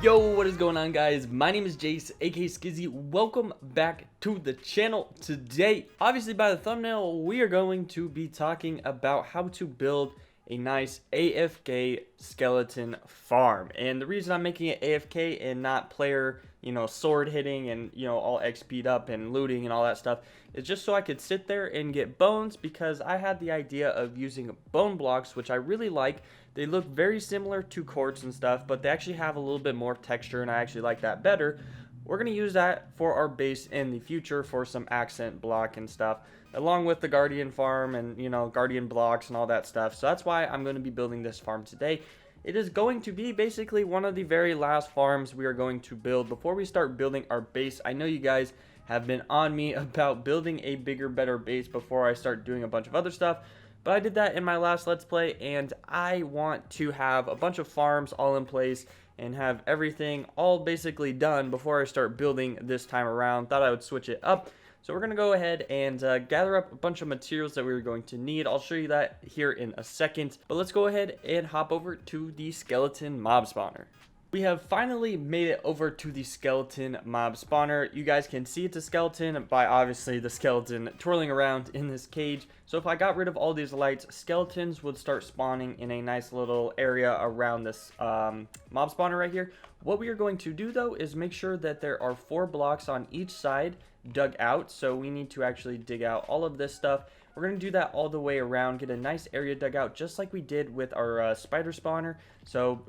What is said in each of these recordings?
Yo, what is going on, guys? My name is Jace, aka Skizzy. Welcome back to the channel. Today, obviously by the thumbnail, we are going to be talking about how to build a nice AFK skeleton farm. And the reason I'm making it AFK and not player, sword hitting and, all XP'd up and looting and all that stuff is just so I could sit there and get bones, because I had the idea of using bone blocks, which I really like. They look very similar to quartz and stuff, but they actually have a little bit more texture, and I actually like that better. We're going to use that for our base in the future for some accent block and stuff, along with the guardian farm and, guardian blocks and all that stuff. So that's why I'm going to be building this farm today. It is going to be basically one of the very last farms we are going to build before we start building our base. I know you guys have been on me about building a bigger, better base before I start doing a bunch of other stuff. But I did that in my last Let's Play, and I want to have a bunch of farms all in place and have everything all basically done before I start building this time around. Thought I would switch it up. So we're going to go ahead and gather up a bunch of materials that we're going to need. I'll show you that here in a second. But let's go ahead and hop over to the skeleton mob spawner. We have finally made it over to the skeleton mob spawner. You guys can see it's a skeleton by obviously the skeleton twirling around in this cage. So if I got rid of all these lights, skeletons would start spawning in a nice little area around this mob spawner right here. What we are going to do though is make sure that there are 4 blocks on each side dug out. So we need to actually dig out all of this stuff. We're going to do that all the way around, get a nice area dug out just like we did with our spider spawner. So,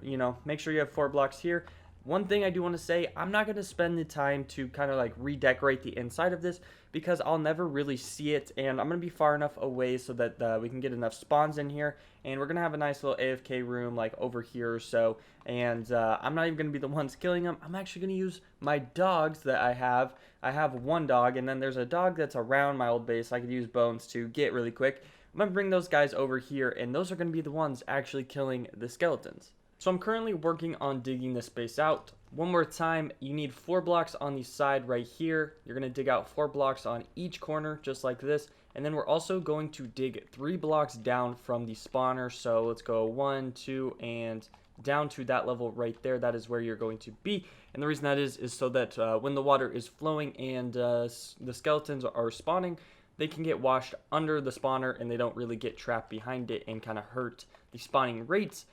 make sure you have 4 blocks here. One thing I do want to say, I'm not going to spend the time to kind of like redecorate the inside of this because I'll never really see it, and I'm going to be far enough away so that we can get enough spawns in here, and we're going to have a nice little AFK room like over here or so, and I'm not even going to be the ones killing them. I'm actually going to use my dogs that I have. I have 1 dog, and then there's a dog that's around my old base I could use bones to get really quick. I'm going to bring those guys over here, and those are going to be the ones actually killing the skeletons. So I'm currently working on digging this space out. One more time, you need 4 blocks on the side right here. You're going to dig out 4 blocks on each corner just like this. And then we're also going to dig 3 blocks down from the spawner. So let's go 1, 2, and down to that level right there. That is where you're going to be. And the reason that is so that when the water is flowing and the skeletons are spawning, they can get washed under the spawner and they don't really get trapped behind it and kind of hurt the spawning rates.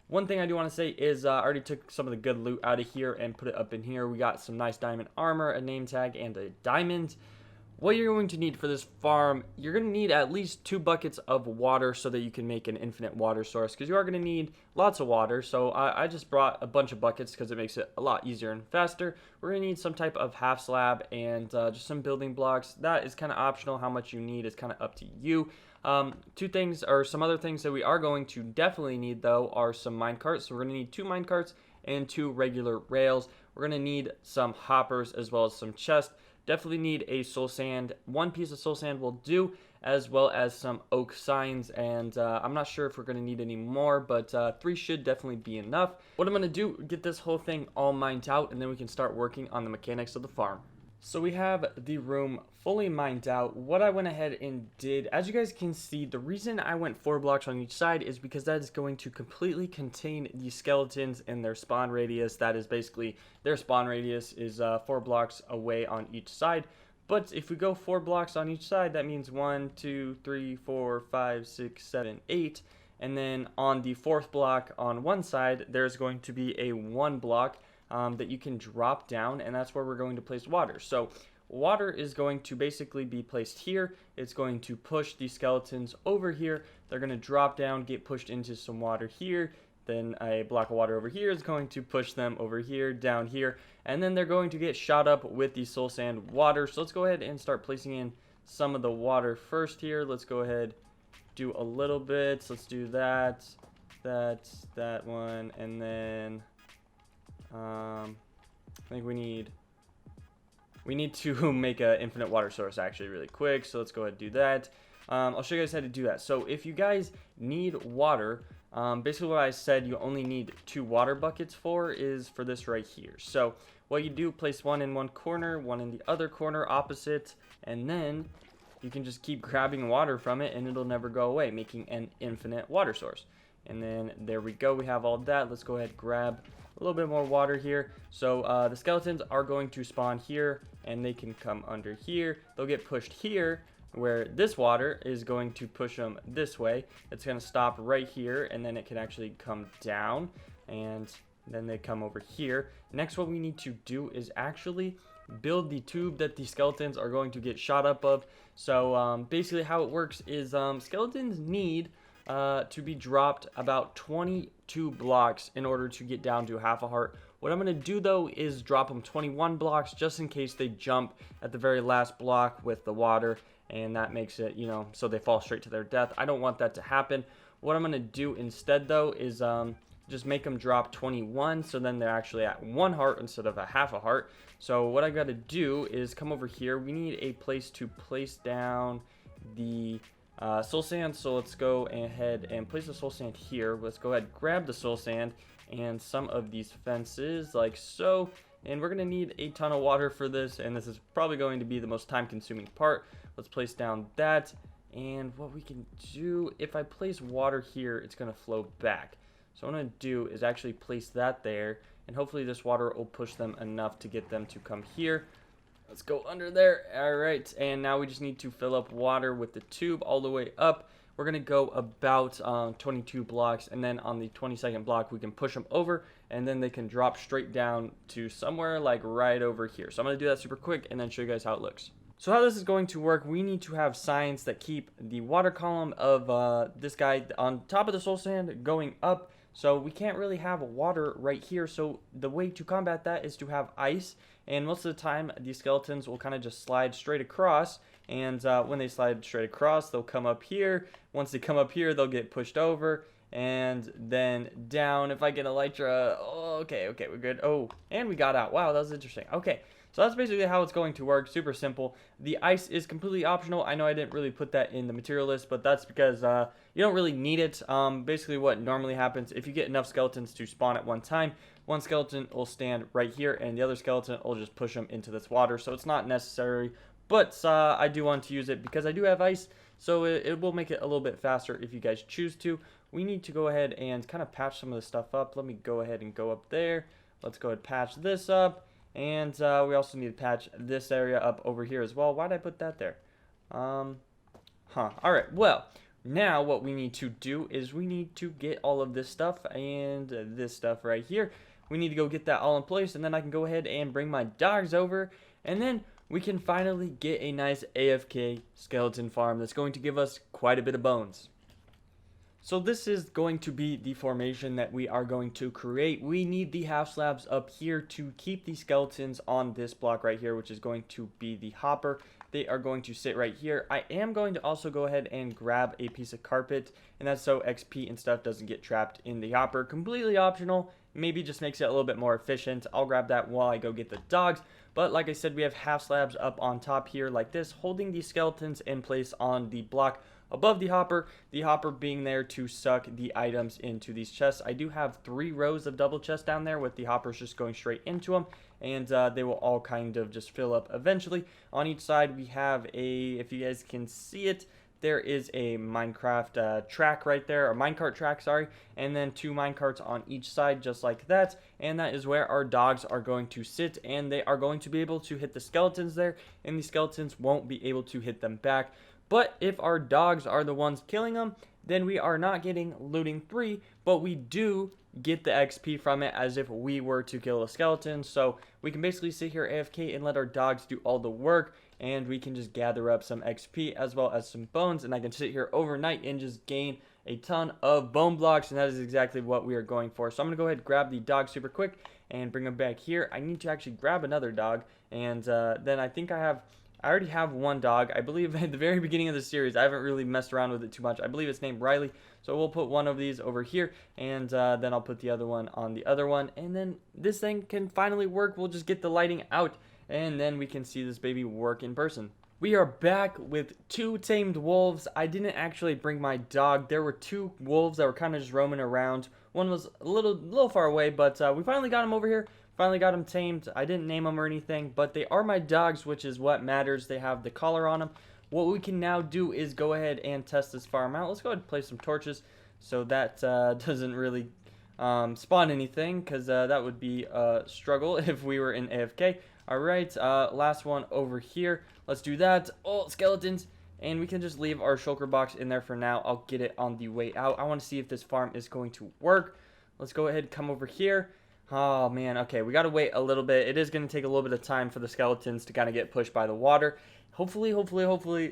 One thing I do want to say is I already took some of the good loot out of here and put it up in here. We got some nice diamond armor, a name tag, and a diamond. What you're going to need for this farm, you're going to need at least 2 buckets of water so that you can make an infinite water source, because you are going to need lots of water. So I just brought a bunch of buckets because it makes it a lot easier and faster. We're going to need some type of half slab and just some building blocks. That is kind of optional. How much you need is kind of up to you. 2 things, or some other things that we are going to definitely need though, are some mine carts. So we're going to need 2 mine carts and 2 regular rails. We're going to need some hoppers as well as some chests. Definitely need a soul sand. 1 piece of soul sand will do, as well as some oak signs, and I'm not sure if we're going to need any more, but 3 should definitely be enough. What I'm going to do, get this whole thing all mined out, and then we can start working on the mechanics of the farm. So we have the room fully mined out. What I went ahead and did, as you guys can see, the reason I went 4 blocks on each side is because that is going to completely contain the skeletons and their spawn radius. That is basically their spawn radius is 4 blocks away on each side. But if we go 4 blocks on each side, that means 1, 2, 3, 4, 5, 6, 7, 8. And then on the 4th block on one side, there's going to be a 1 block that you can drop down, and that's where we're going to place water. So water is going to basically be placed here. It's going to push the skeletons over here. They're going to drop down, get pushed into some water here. Then a block of water over here is going to push them over here, down here, and then they're going to get shot up with the soul sand water. So let's go ahead and start placing in some of the water first here. Let's go ahead, do a little bit. So let's do that one, and then I think we need to make an infinite water source actually really quick. So let's go ahead and do that. I'll show you guys how to do that. So if you guys need water, basically what I said you only need 2 water buckets for is for this right here. So what you do, place 1 in one corner, 1 in the other corner opposite, and then you can just keep grabbing water from it and it'll never go away, making an infinite water source. And then there we go. We have all that. Let's go ahead and grab a little bit more water here. So the skeletons are going to spawn here, and they can come under here. They'll get pushed here, where this water is going to push them this way. It's going to stop right here, and then it can actually come down, and then they come over here. Next, what we need to do is actually build the tube that the skeletons are going to get shot up of. So basically how it works is skeletons need to be dropped about 22 blocks in order to get down to half a heart. What I'm going to do though is drop them 21 blocks just in case they jump at the very last block with the water, and that makes it, you know, so they fall straight to their death. I don't want that to happen. What I'm going to do instead though is just make them drop 21, so then they're actually at 1 heart instead of a half a heart. So what I got to do is come over here. We need a place to place down the soul sand, so let's go ahead and place the soul sand here. Let's go ahead and grab the soul sand and some of these fences like so, and we're gonna need a ton of water for this, and this is probably going to be the most time consuming part. Let's place down that, and what we can do, if I place water here, it's gonna flow back. So what I'm gonna do is actually place that there, and hopefully this water will push them enough to get them to come here. Let's go under there. All right, and now we just need to fill up water with the tube all the way up. We're gonna go about 22 blocks, and then on the 22nd block we can push them over, and then they can drop straight down to somewhere like right over here. So I'm gonna do that super quick and then show you guys how it looks. So how this is going to work, we need to have signs that keep the water column of this guy on top of the soul sand going up. So we can't really have water right here, so the way to combat that is to have ice, and most of the time these skeletons will kind of just slide straight across, and when they slide straight across, they'll come up here. Once they come up here, they'll get pushed over, and then down. If I get elytra, oh, okay, we're good. Oh, and we got out. Wow, that was interesting. Okay, so that's basically how it's going to work. Super simple. The ice is completely optional. I know I didn't really put that in the material list, but that's because you don't really need it. Basically what normally happens, if you get enough skeletons to spawn at one time, one skeleton will stand right here, and the other skeleton will just push them into this water. So it's not necessary, but I do want to use it because I do have ice, so it will make it a little bit faster if you guys choose to. We need to go ahead and kind of patch some of this stuff up. Let me go ahead and go up there. Let's go ahead and patch this up. And we also need to patch this area up over here as well. Why did I put that there? Alright, well, now what we need to do is we need to get all of this stuff and this stuff right here. We need to go get that all in place, and then I can go ahead and bring my dogs over, and then we can finally get a nice AFK skeleton farm that's going to give us quite a bit of bones. So this is going to be the formation that we are going to create. We need the half slabs up here to keep the skeletons on this block right here, which is going to be the hopper. They are going to sit right here. I am going to also go ahead and grab a piece of carpet, and that's so XP and stuff doesn't get trapped in the hopper. Completely optional. Maybe just makes it a little bit more efficient. I'll grab that while I go get the dogs. But like I said, we have half slabs up on top here like this, holding the skeletons in place on the block above the hopper being there to suck the items into these chests. I do have 3 rows of double chests down there with the hoppers just going straight into them, and they will all kind of just fill up eventually. On each side we have a, if you guys can see it, there is a Minecraft track right there, or minecart track, sorry, and then 2 minecarts on each side just like that, and that is where our dogs are going to sit, and they are going to be able to hit the skeletons there, and the skeletons won't be able to hit them back. But if our dogs are the ones killing them, then we are not getting looting 3, but we do get the XP from it as if we were to kill a skeleton. So we can basically sit here AFK and let our dogs do all the work, and we can just gather up some XP as well as some bones, and I can sit here overnight and just gain a ton of bone blocks, and that is exactly what we are going for. So I'm going to go ahead and grab the dog super quick and bring them back here. I need to actually grab another dog, and then I think I already have one dog. I believe at the very beginning of the series, I haven't really messed around with it too much. I believe it's named Riley. So we'll put one of these over here, and then I'll put the other one on the other one. And then this thing can finally work. We'll just get the lighting out, and then we can see this baby work in person. We are back with 2 tamed wolves. I didn't actually bring my dog. There were 2 wolves that were kind of just roaming around. One was a little far away, but we finally got him over here. Finally got them tamed. I didn't name them or anything, but they are my dogs, which is what matters. They have the collar on them. What we can now do is go ahead and test this farm out. Let's go ahead and place some torches. so that doesn't really spawn anything, because that would be a struggle if we were in AFK. All right, last one over here. Let's do that. Oh, skeletons. And we can just leave our shulker box in there for now. I'll get it on the way out. I want to see if this farm is going to work. Let's go ahead and come over here. Oh, man. Okay, we got to wait a little bit. It is going to take a little bit of time for the skeletons to kind of get pushed by the water. Hopefully,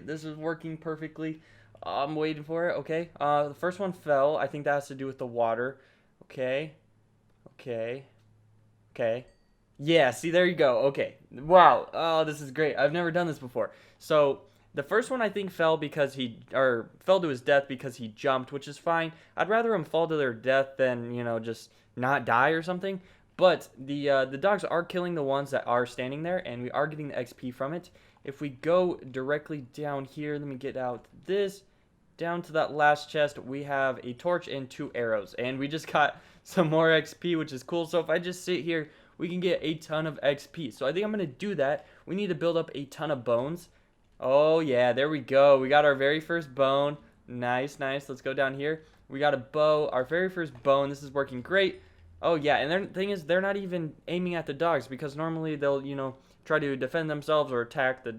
this is working perfectly. I'm waiting for it. Okay, the first one fell. I think that has to do with the water. Okay. Yeah, see, there you go. Okay. Wow. Oh, this is great. I've never done this before. So, the first one I think fell fell to his death because he jumped, which is fine. I'd rather him fall to their death than, just not die or something. But the dogs are killing the ones that are standing there, and we are getting the XP from it. If we go directly down here, let me get out this. Down to that last chest, we have a torch and 2 arrows. And we just got some more XP, which is cool. So if I just sit here, we can get a ton of XP. So I think I'm going to do that. We need to build up a ton of bones. Oh, yeah, there we go. We got our very first bone. Nice. Let's go down here. We got a bow, our very first bone. This is working great. Oh, yeah, and the thing is, they're not even aiming at the dogs because normally they'll, try to defend themselves or attack the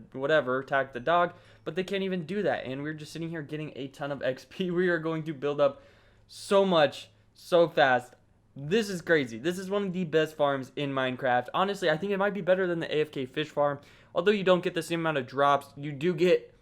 dog, but they can't even do that. And we're just sitting here getting a ton of XP. We are going to build up so much, so fast. This is crazy. This is one of the best farms in Minecraft. Honestly, I think it might be better than the AFK fish farm. Although you don't get the same amount of drops, you do get,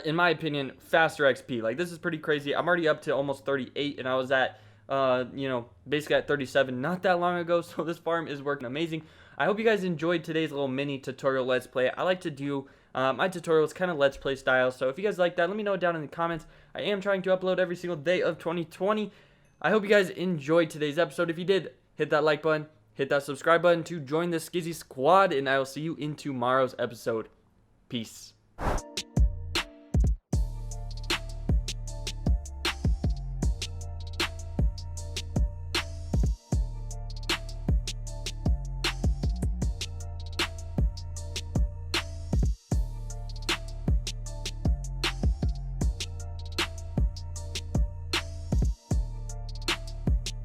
in my opinion, faster XP. Like, this is pretty crazy. I'm already up to almost 38, and I was at, basically at 37 not that long ago. So this farm is working amazing. I hope you guys enjoyed today's little mini tutorial let's play. I like to do my tutorials kind of let's play style. So if you guys like that, let me know down in the comments. I am trying to upload every single day of 2020. I hope you guys enjoyed today's episode. If you did, hit that like button, hit that subscribe button to join the Skizzy squad, and I will see you in tomorrow's episode. Peace.